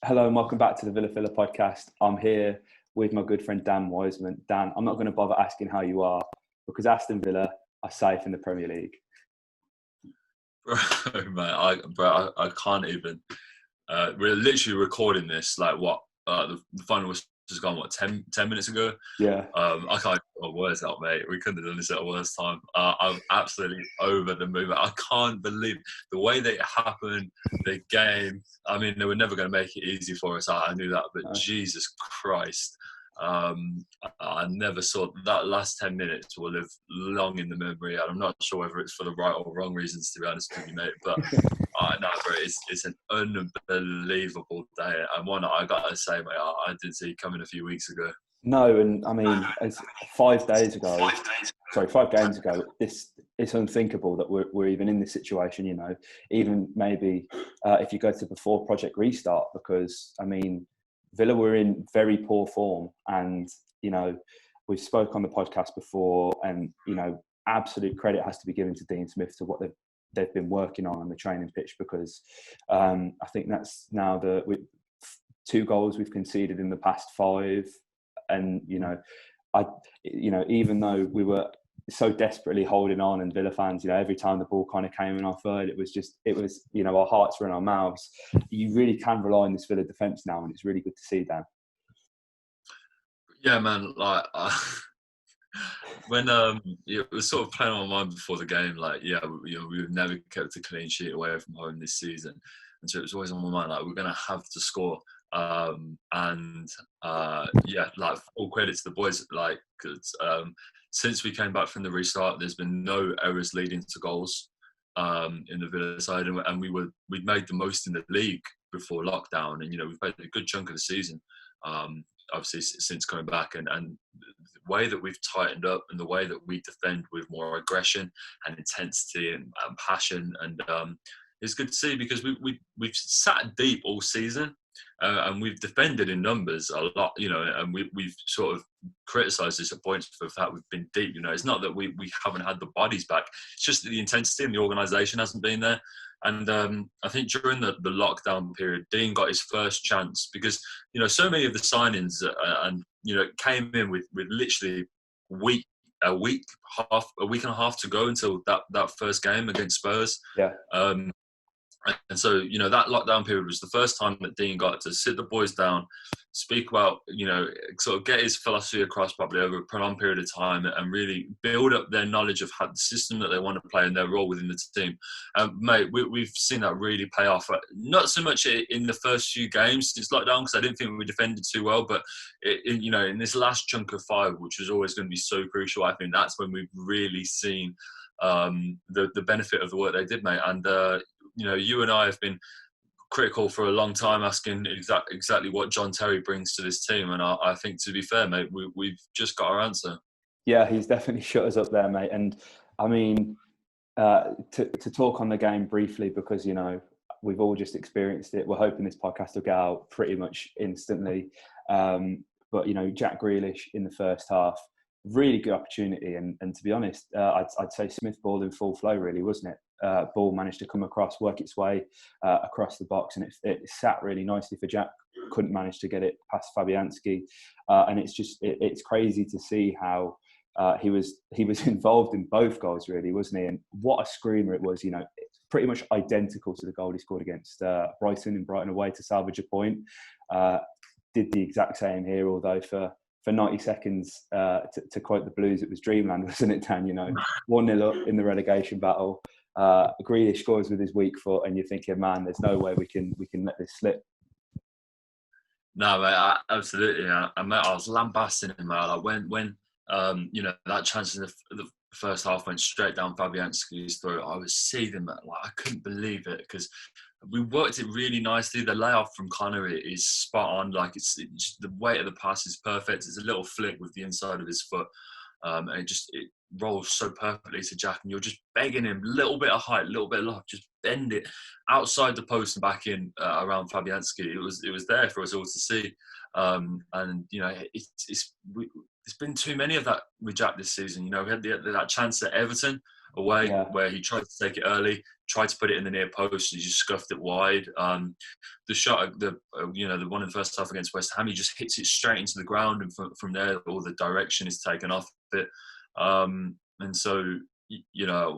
Hello and welcome back to the Villa Filler podcast. I'm here with my good friend Dan Wiseman. Dan, I'm not going to bother asking how you are because Aston Villa are safe in the Premier League. Bro, mate, I can't even. We're literally recording this the final was just gone 10 minutes ago. Yeah. I can't put words out, mate. We couldn't have done this at a worse time. I'm absolutely over the moon. I can't believe the way that it happened, the game. I mean, they were never going to make it easy for us. I knew that, but Jesus Christ. I never saw that last 10 minutes will live long in the memory, and I'm not sure whether it's for the right or wrong reasons, to be honest with you, mate. But no, bro, it's an unbelievable day, and one I gotta say, mate, I didn't see it coming a few weeks ago. No, and I mean, as 5 games ago, it's unthinkable that we're even in this situation. You know, even maybe if you go to before Project Restart, because I mean, Villa were in very poor form, and you know, we spoke on the podcast before, and you know, absolute credit has to be given to Dean Smith to what they've been working on the training pitch, because I think that's now the 2 goals we've conceded in the past 5, and you know, even though we were so desperately holding on, and Villa fans, you know, every time the ball kind of came in our third, it was you know, our hearts were in our mouths. You really can rely on this Villa defence now, and it's really good to see, Dan. Yeah, man. When it was sort of playing on my mind before the game, we've never kept a clean sheet away from home this season, and so it was always on my mind, like, we're going to have to score. Full credit to the boys, because since we came back from the restart, there's been no errors leading to goals in the Villa side, and we'd made the most in the league before lockdown, and you know, we've played a good chunk of the season, obviously since coming back, and the way that we've tightened up and the way that we defend with more aggression and intensity and passion, and it's good to see, because we've sat deep all season. And we've defended in numbers a lot, you know, and we've sort of criticised this at points for the fact we've been deep. You know, it's not that we haven't had the bodies back; it's just that the intensity and the organisation hasn't been there. And I think during the lockdown period, Dean got his first chance, because you know, so many of the signings came in with literally a week and a half to go until that first game against Spurs. Yeah. And so, you know, that lockdown period was the first time that Dean got to sit the boys down, speak about, you know, sort of get his philosophy across probably over a prolonged period of time, and really build up their knowledge of how the system that they want to play and their role within the team. Mate, we've seen that really pay off. Not so much in the first few games since lockdown, because I didn't think we defended too well, but in this last chunk of 5, which was always going to be so crucial, I think that's when we've really seen the benefit of the work they did, mate. And you know, you and I have been critical for a long time, asking exactly what John Terry brings to this team, and I think, to be fair, mate, we've just got our answer. Yeah, he's definitely shut us up there, mate. And I mean, to talk on the game briefly, because you know, we've all just experienced it. We're hoping this podcast will get out pretty much instantly. But you know, Jack Grealish in the first half, really good opportunity, and to be honest, I'd say Smith ball in full flow, really, wasn't it? Ball managed to come across, work its way across the box, and it sat really nicely for Jack. Couldn't manage to get it past Fabianski, and it's crazy to see how he was involved in both goals, really, wasn't he? And what a screamer it was! You know, it's pretty much identical to the goal he scored against Brighton away to salvage a point. Did the exact same here, although for 90 seconds, to quote the Blues, it was dreamland, wasn't it, Dan? You know, 1-0 up in the relegation battle. Grealish scores with his weak foot, and you're thinking, man, there's no way we can let this slip. No, mate, absolutely. I was lambasting him, mate. Like when you know, that chance in the first half went straight down Fabianski's throat, I was seething, mate. Like, I couldn't believe it, because we worked it really nicely. The layoff from Connor is spot on. Like, it's the weight of the pass is perfect. It's a little flick with the inside of his foot. And it rolls so perfectly to Jack, and you're just begging him, little bit of height, little bit of loft, just bend it outside the post and back in around Fabianski. It was there for us all to see, and you know, it's been too many of that with Jack this season. You know, we had that chance at Everton away, Yeah. where he tried to take it early, tried to put it in the near post, he just scuffed it wide. The shot, the one in the first half against West Ham, he just hits it straight into the ground, and from there, all the direction is taken off it. And so,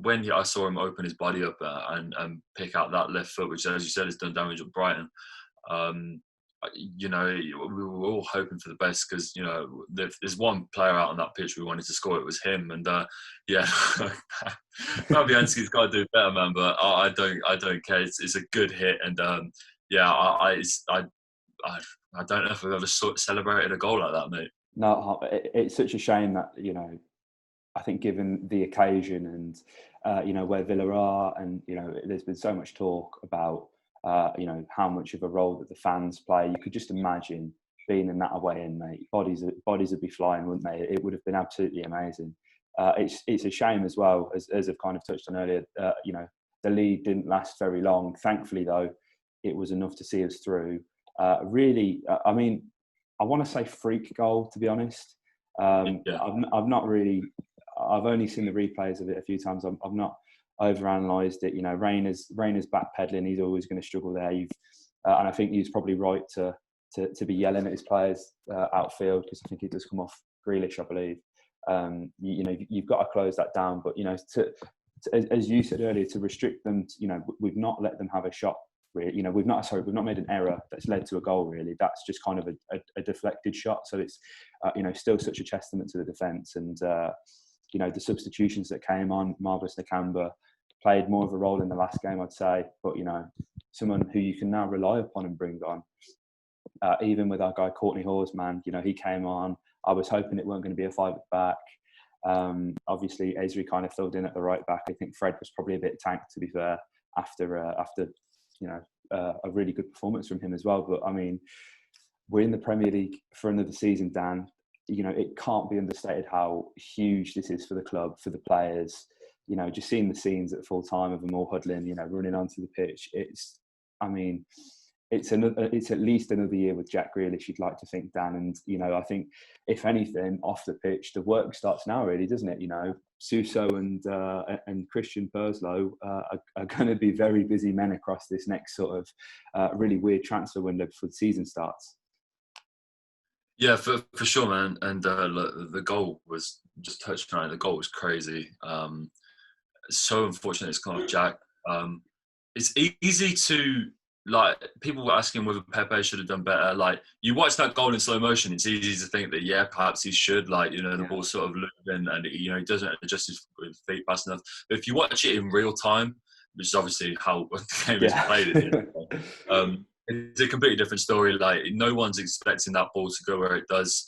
when I saw him open his body up and pick out that left foot, which, as you said, has done damage at Brighton, we were all hoping for the best, because there's one player out on that pitch we wanted to score. It was him, and Fabianski's got to do better, man. But I don't care. It's a good hit, and I don't know if I've ever celebrated a goal like that, mate. No, it's such a shame that I think given the occasion and where Villa are, and there's been so much talk about how much of a role that the fans play. You could just imagine being in that away end, mate. Bodies would be flying, wouldn't they? It would have been absolutely amazing. It's a shame as well, as I've kind of touched on earlier. The lead didn't last very long. Thankfully, though, it was enough to see us through. Really, I mean, I want to say freak goal, to be honest. I've not really. I've only seen the replays of it a few times. I've not overanalyzed it. Rayner's backpedaling. He's always going to struggle there. And I think he's probably right to be yelling at his players outfield, because I think he does come off Grealish, I believe. You've got to close that down. But as you said earlier, to restrict them, we've not let them have a shot. Really, we've not made an error that's led to a goal. Really, that's just kind of a deflected shot. So it's still such a testament to the defence. And the substitutions that came on, Marvelous Nakamba played more of a role in the last game, I'd say. But someone who you can now rely upon and bring on. Even with our guy Courtney Hawes, man, he came on. I was hoping it weren't going to be a 5 at the back. Obviously, Ezri kind of filled in at the right back. I think Fred was probably a bit tanked, to be fair, after a really good performance from him as well. But I mean, we're in the Premier League for another season, Dan. It can't be understated how huge this is for the club, for the players. Just seeing the scenes at full time of them all huddling, running onto the pitch. It's at least another year with Jack Grealish, you'd like to think, Dan. And I think if anything, off the pitch, the work starts now, really, doesn't it? Suso and Christian Perslow are going to be very busy men across this next sort of really weird transfer window before the season starts. Yeah, for sure, man. And the goal was, just touched on it, the goal was crazy. So unfortunate it's come off Jack. It's easy to, people were asking whether Pepe should have done better. You watch that goal in slow motion, it's easy to think that, perhaps he should. The ball sort of looped and he doesn't adjust his feet fast enough. But if you watch it in real time, which is obviously how the game is played, it's a completely different story. No one's expecting that ball to go where it does.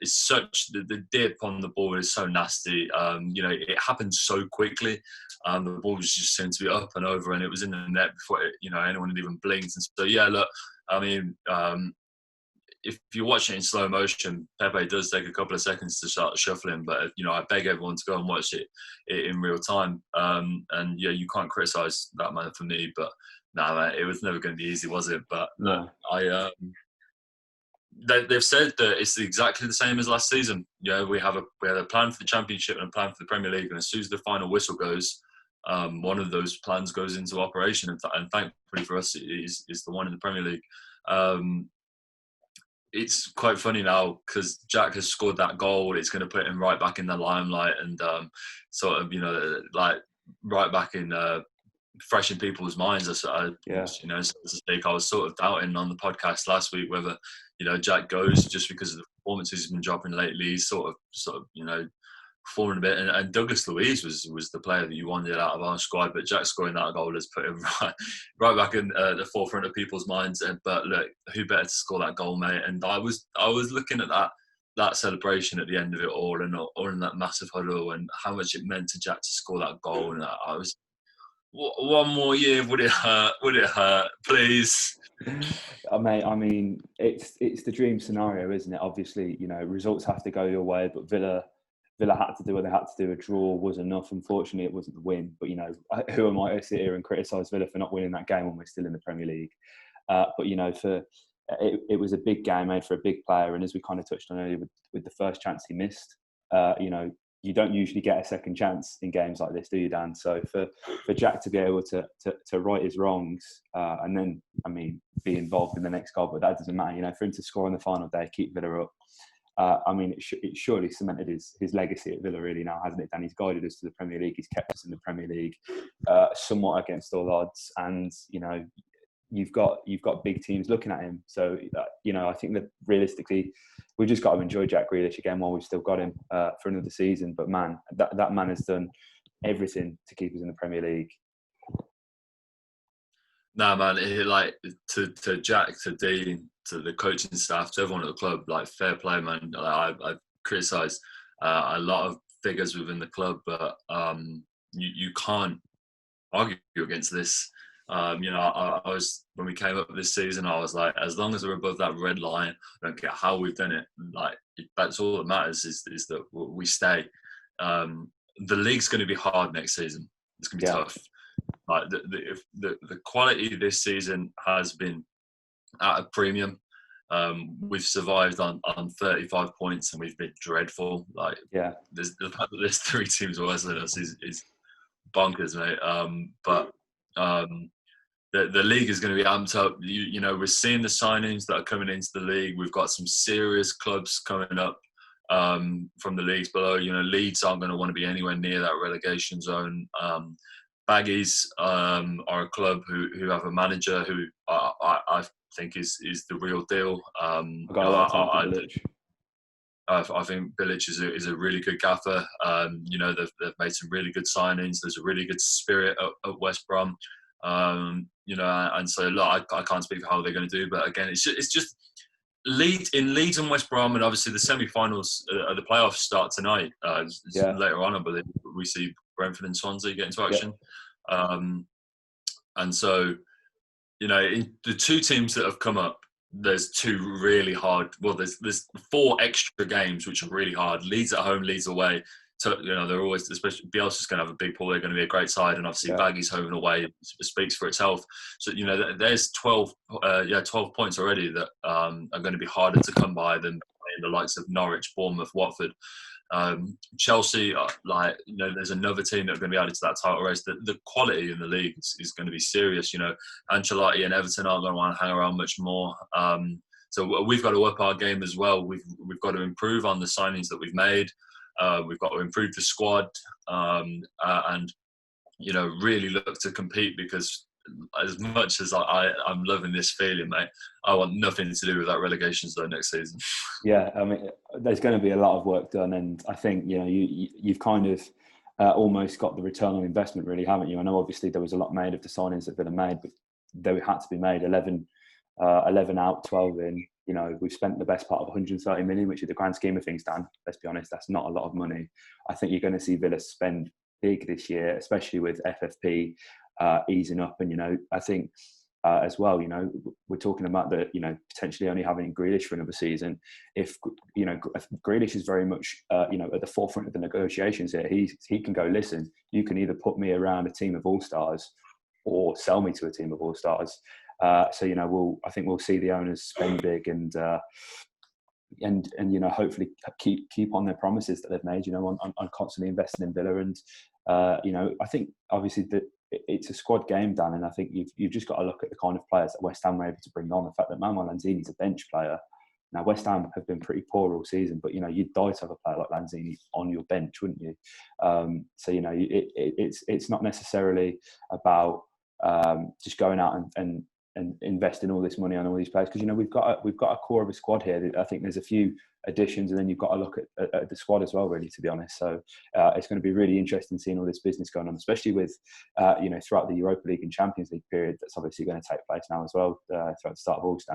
It's such, the dip on the ball is so nasty. It happened so quickly. The ball was just seemed to be up and over, and it was in the net before anyone had even blinked. And so, look, I mean, if you watch it in slow motion, Pepe does take a couple of seconds to start shuffling. But I beg everyone to go and watch it in real time. And you can't criticise that man for me, but. No, man, it was never going to be easy, was it? But no. They've said that it's exactly the same as last season. We had a plan for the Championship and a plan for the Premier League, and as soon as the final whistle goes, one of those plans goes into operation. And thankfully for us, it is the one in the Premier League. It's quite funny now because Jack has scored that goal. It's going to put him right back in the limelight and right back in. Fresh in people's minds, so to speak. I was sort of doubting on the podcast last week whether Jack goes just because of the performances he's been dropping lately. He's sort of performing a bit, and Douglas Luiz was the player that you wanted out of our squad, but Jack scoring that goal has put him right back in the forefront of people's minds. But look, who better to score that goal, mate? And I was looking at that celebration at the end of it all, and in that massive huddle, and how much it meant to Jack to score that goal, and I was. One more year, would it hurt? Would it hurt? Please. Mate, I mean, it's the dream scenario, isn't it? Obviously, results have to go your way, but Villa had to do what they had to do. A draw was enough. Unfortunately, it wasn't the win. But who am I to sit here and criticise Villa for not winning that game when we're still in the Premier League? But it was a big game made for a big player, and as we kind of touched on earlier, with the first chance he missed, you don't usually get a second chance in games like this, do you, Dan? So for Jack to be able to right his wrongs and then, I mean, be involved in the next goal, but that doesn't matter. You know, for him to score on the final day, keep Villa up. I mean, it surely cemented his legacy at Villa, really, now, hasn't it, Dan? He's guided us to the Premier League. He's kept us in the Premier League, somewhat against all odds. And, you know, you've got big teams looking at him. So, you know, I think that realistically, we've just got to enjoy Jack Grealish again while we've still got him for another season. But, man, that man has done everything to keep us in the Premier League. Nah, man, to Jack, to Dean, to the coaching staff, to everyone at the club, like, fair play, man. I've criticised a lot of figures within the club, but you can't argue against this. You know, I was, when we came up this season, I was like, as long as we're above that red line, I don't care how we've done it. Like, that's all that matters is that we stay. The league's going to be hard next season. It's going to be tough. Like the quality this season has been at a premium. We've survived on 35 points and we've been dreadful. Like, the fact that there's 3 teams worse than us is bonkers, mate. But the league is going to be amped up. You know, we're seeing the signings that are coming into the league. We've got some serious clubs coming up from the leagues below. You know, Leeds aren't going to want to be anywhere near that relegation zone. Baggies are a club who have a manager who I think is the real deal. I think Bilic is a really good gaffer. You know, they've made some really good signings. There's a really good spirit at West Brom. You know, and so look, I can't speak for how they're going to do, but again, it's just Leeds and West Brom, and obviously the semi-finals of the playoffs start tonight. Later on, I believe we see Brentford and Swansea get into action. And so, you know, in the 2 teams that have come up, there's 2 really hard. Well, there's 4 extra games which are really hard. Leeds at home, Leeds away. So, you know, they're always, especially Bielsa's going to have a big pool. They're going to be a great side, and obviously Baggies home and away speaks for itself. So, you know, there's 12 points already that are going to be harder to come by than the likes of Norwich, Bournemouth, Watford. Chelsea, like, you know, there's another team that are going to be added to that title race. The quality in the league is going to be serious. You know, Ancelotti and Everton aren't going to want to hang around much more. So we've got to up our game as well. We've got to improve on the signings that we've made. We've got to improve the squad and, you know, really look to compete, because as much as I'm loving this feeling, mate, I want nothing to do with that relegation zone next season. Yeah, I mean, there's going to be a lot of work done, and I think, you know, you've kind of almost got the return on investment, really, haven't you? I know obviously there was a lot made of the signings that have been made, but they had to be made. 11 out, 12 in. You know, we've spent the best part of 130 million, which in the grand scheme of things, Dan, let's be honest, that's not a lot of money. I think you're going to see Villa spend big this year, especially with FFP easing up. And, you know, I think as well, you know, we're talking about potentially only having Grealish for another season. If, you know, Grealish is very much, you know, at the forefront of the negotiations here. He can go, listen, you can either put me around a team of all-stars or sell me to a team of all-stars. So, you know, I think we'll see the owners spend big and you know, hopefully keep on their promises that they've made, you know, on constantly investing in Villa. And you know, I think obviously that it's a squad game, Dan, and I think you've just got to look at the kind of players that West Ham were able to bring on. The fact that Manuel Lanzini's a bench player. Now, West Ham have been pretty poor all season, but, you know, you'd die to have a player like Lanzini on your bench, wouldn't you? So, you know, it's not necessarily about just going out and investing all this money on all these players, because, you know, we've got a core of a squad here. I think there's a few additions, and then you've got to look at the squad as well, really, to be honest. So it's going to be really interesting seeing all this business going on, especially with you know, throughout the Europa League and Champions League period that's obviously going to take place now as well throughout the start of August.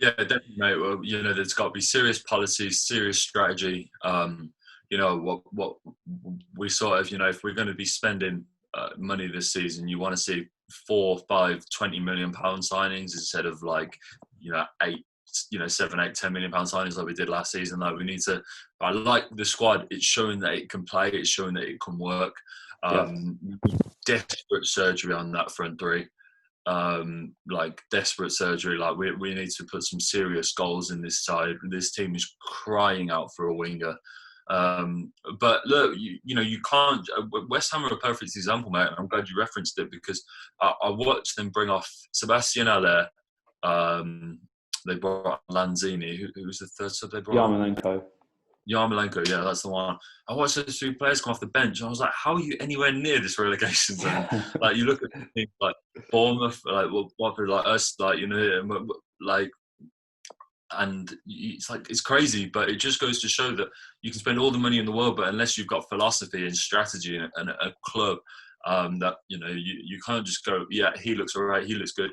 Yeah, definitely, mate. Well, you know, there's got to be serious policies, serious strategy. You know, what we sort of, you know, if we're going to be spending money this season, you want to see 4, 5, 20 million pound signings instead of, like, you know, 7, 8, 10 million pound signings like we did last season. Like, we need to. I like the squad. It's showing that it can play. It's showing that it can work. Desperate surgery on that front 3. Like, desperate surgery. Like, we need to put some serious goals in this side. This team is crying out for a winger. But look, you can't. West Ham are a perfect example, mate. And I'm glad you referenced it because I watched them bring off Sebastian Haller. They brought Lanzini. Who was the third sub they brought? Yarmolenko, yeah, that's the one. I watched those three players come off the bench, and I was like, "How are you anywhere near this relegation zone?" Like you look at teams like Bournemouth, like Watford, like us, like like. And it's crazy, but it just goes to show that you can spend all the money in the world, but unless you've got philosophy and strategy and a club, that you can't just go, yeah, he looks all right, he looks good,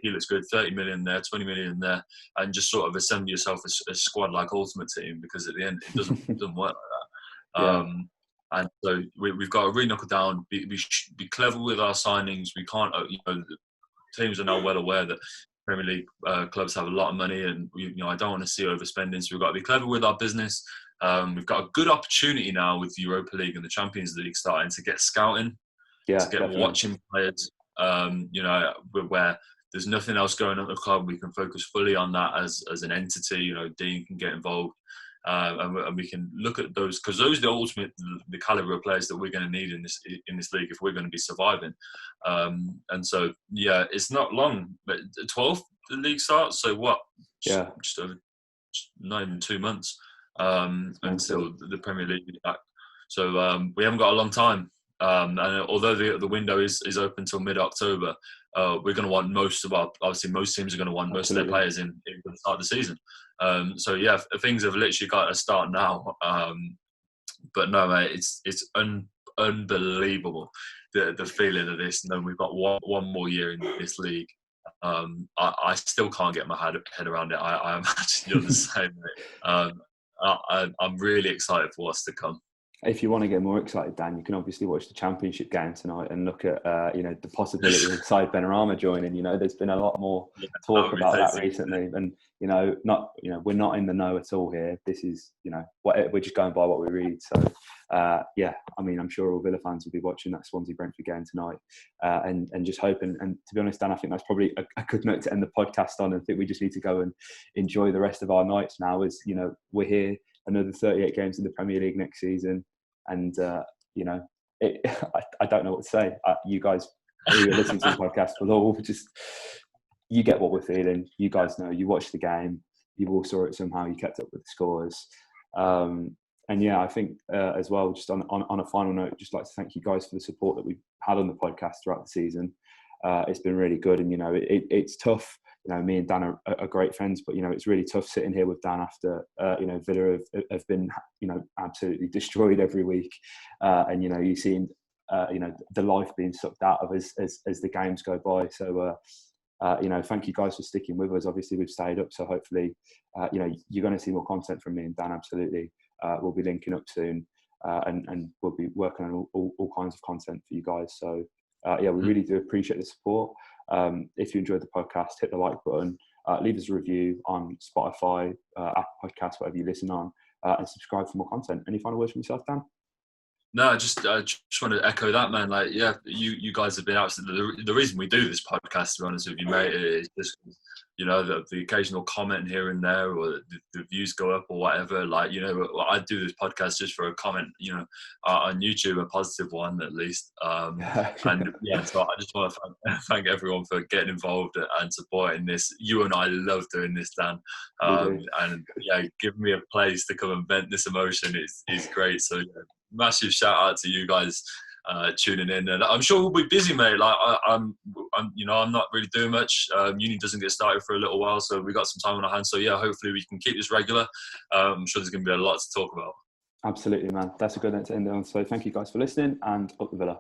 30 million there, 20 million there, and just sort of assemble yourself a squad like Ultimate Team, because at the end it doesn't work like that. Yeah. And so we've got to really knuckle down, be clever with our signings. We can't, teams are now well aware that Premier League clubs have a lot of money, and I don't want to see overspending. So we've got to be clever with our business. We've got a good opportunity now with the Europa League and the Champions League starting to get scouting, to get definitely. Watching players. Where there's nothing else going on at the club, we can focus fully on that as an entity. Dean can get involved. And we can look at those, because those are the caliber of players that we're going to need in this league if we're going to be surviving. And so, yeah, it's not long, but 12th the league starts. So what? Just over, not even 2 months until the Premier League is back. So we haven't got a long time. And although the window is open till mid-October, we're going to want most teams are going to want most of their players in the start of the season. So yeah, things have literally got to start now. But no, mate, it's unbelievable the feeling of this. And then we've got one more year in this league. I still can't get my head around it. I imagine you're the same, mate. I'm really excited for what's to come. If you want to get more excited, Dan, you can obviously watch the Championship game tonight and look at the possibility of Said Benrahma joining. There's been a lot more talk about that recently, and we're not in the know at all here. This is we're just going by what we read. So I'm sure all Villa fans will be watching that Swansea Brentford game tonight, and just hoping. And to be honest, Dan, I think that's probably a good note to end the podcast on. I think we just need to go and enjoy the rest of our nights now. As we're here. Another 38 games in the Premier League next season. And, I don't know what to say. You guys who are listening to the podcast will all just, you get what we're feeling. You guys know, you watched the game, you all saw it somehow, you kept up with the scores. I think as well, just on a final note, just like to thank you guys for the support that we've had on the podcast throughout the season. It's been really good. And, it's tough. Me and Dan are great friends, but it's really tough sitting here with Dan after Villa have been absolutely destroyed every week, and you've seen the life being sucked out of as the games go by. So thank you guys for sticking with us. Obviously we've stayed up, so hopefully you're going to see more content from me and Dan. Absolutely, we'll be linking up soon, and we'll be working on all kinds of content for you guys. So we really do appreciate the support. If you enjoyed the podcast, hit the like button, leave us a review on Spotify, Apple Podcasts, whatever you listen on, and subscribe for more content. Any final words from yourself, Dan? No, I just want to echo that, man. Like, yeah, you guys have been absolutely the reason we do this podcast, to be honest with you, mate, is just the occasional comment here and there, or the views go up or whatever. Like, I do this podcast just for a comment, on YouTube, a positive one at least. And yeah, so I just want to thank everyone for getting involved and supporting this. You and I love doing this, Dan. And yeah, giving me a place to come and vent this emotion is great. So yeah, massive shout out to you guys tuning in, and I'm sure we'll be busy, mate. Like I'm not really doing much. Uni doesn't get started for a little while, so we got some time on our hands. So yeah, hopefully we can keep this regular. I'm sure there's going to be a lot to talk about. Absolutely, man. That's a good note to end on. So thank you guys for listening, and up the Villa.